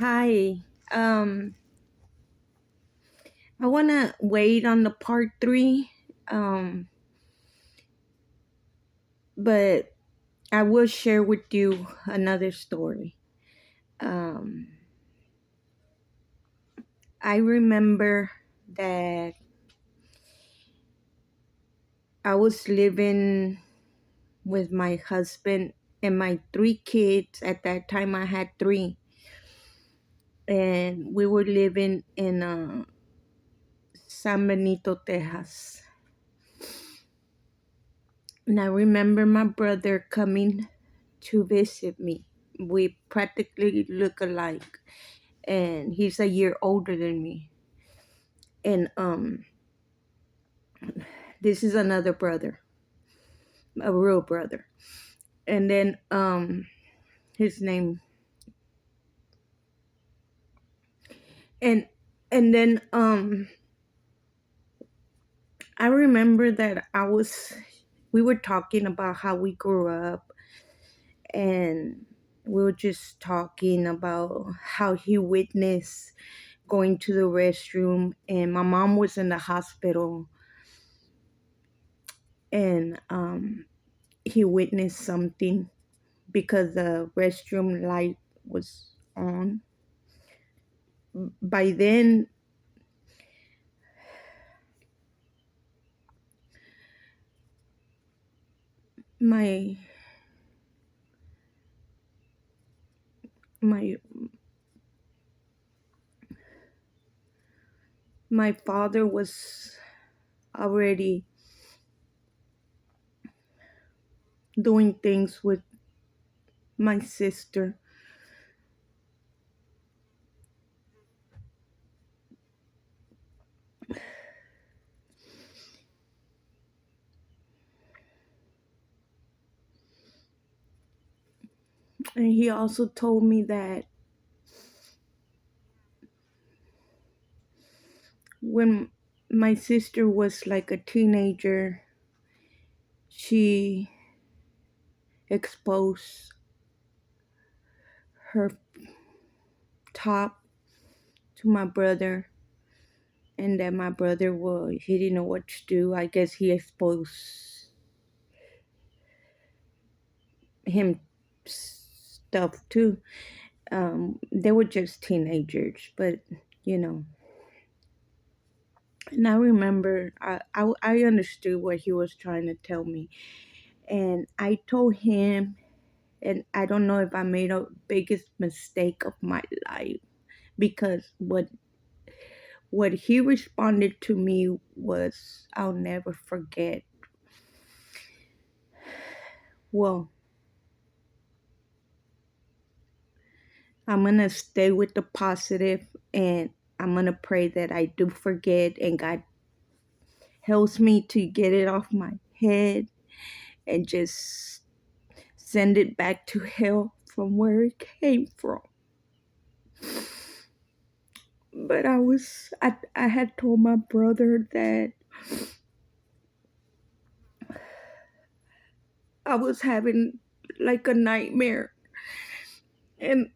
Hi. I want to wait on the part three, um, but I will share with you another story. Um, I remember that I was living with my husband and my three kids. At that time, I had three, and we were living in San Benito, Texas. And I remember my brother coming to visit me. We practically look alike, and he's a year older than me. And this is another brother, a real brother. And then his name and and then I remember that we were talking about how we grew up, and we were just talking about how he witnessed going to the restroom, and my mom was in the hospital, and he witnessed something because the restroom light was on. By then, my my my father was already doing things with my sister. And he also told me that when my sister was like a teenager, she exposed her top to my brother, and that my brother was he didn't know what to do. I guess he exposed him stuff too. They were just teenagers, but you know. And I remember I understood what he was trying to tell me, and I told him, and I don't know if I made a biggest mistake of my life, because what he responded to me was, I'll never forget. Well, I'm gonna stay with the positive, and I'm gonna pray that I do forget, and God helps me to get it off my head and just send it back to hell from where it came from. But I had told my brother that I was having like a nightmare, and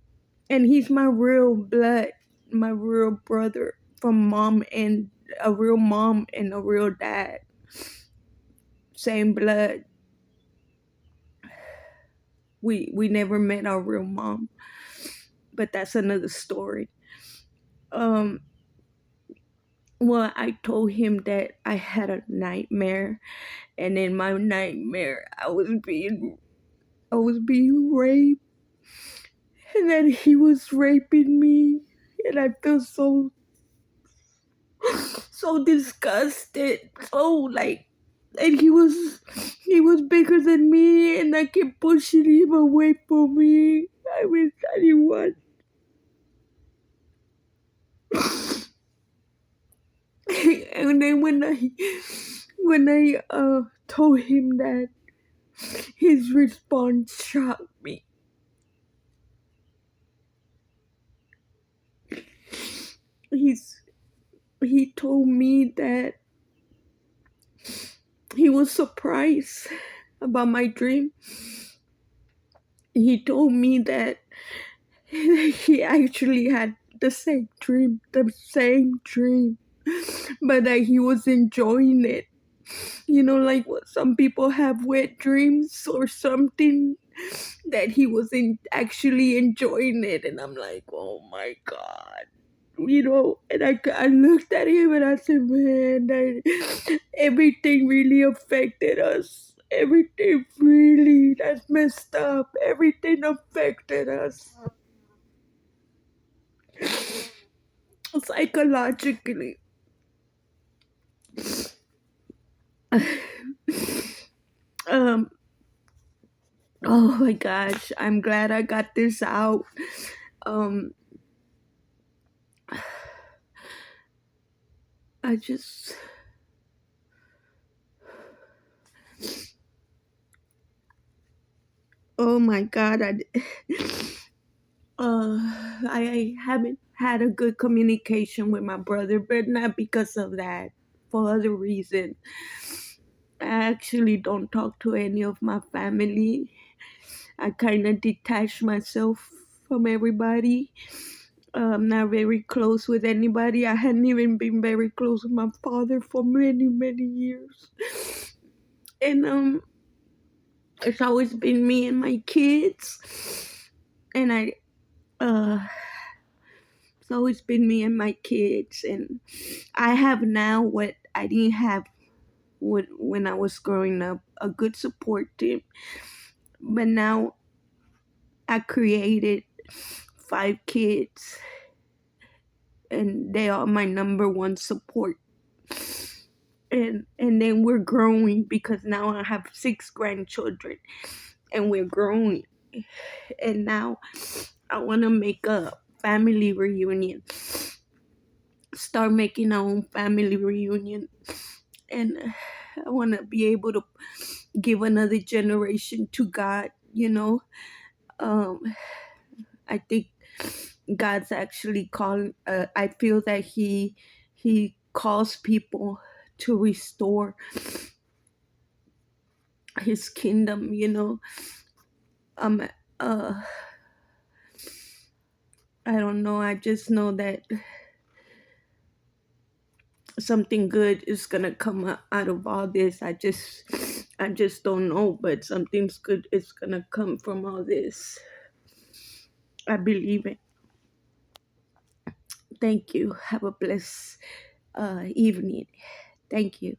he's my real blood, my real brother from mom, and a real mom and a real dad, same blood. We never met our real mom, but that's another story. Um, well, I told him that I had a nightmare, and in my nightmare, I was being raped, and that he was raping me, and I felt so disgusted, so like, and he was bigger than me, and I kept pushing him away from me. I wish I didn't want. And then when I told him that, his response shocked me. He's he told me that he was surprised about my dream. He told me that He actually had the same dream, but that he was enjoying it. Like what some people have wet dreams or something, that he was actually enjoying it. And I'm like, oh my God. And I looked at him and I said, man, everything really affected us. Everything really, that's messed up. Everything affected us psychologically. um, oh my gosh, I'm glad I got this out. Um, I just, oh my God, I haven't had a good communication with my brother, but not because of that, for other reasons. I actually don't talk to any of my family. I kind of detach myself from everybody. I'm not very close with anybody. I hadn't even been very close with my father for many, many years. And it's always been me and my kids. And uh it's always been me and my kids. And I have now what I didn't have when I was growing up, a good support team. But now I created 5 kids, and they are my number one support. And then we're growing because now I have 6 grandchildren, and we're growing. And now I want to make a family reunion, start making our own family reunion. And I want to be able to give another generation to God. um I think God's actually calling. I feel that he calls people to restore his kingdom. um uh I don't know, I just know that something good is gonna come out of all this. I just don't know, but something's good is gonna come from all this. I believe it. Thank you. Have a blessed evening. Thank you.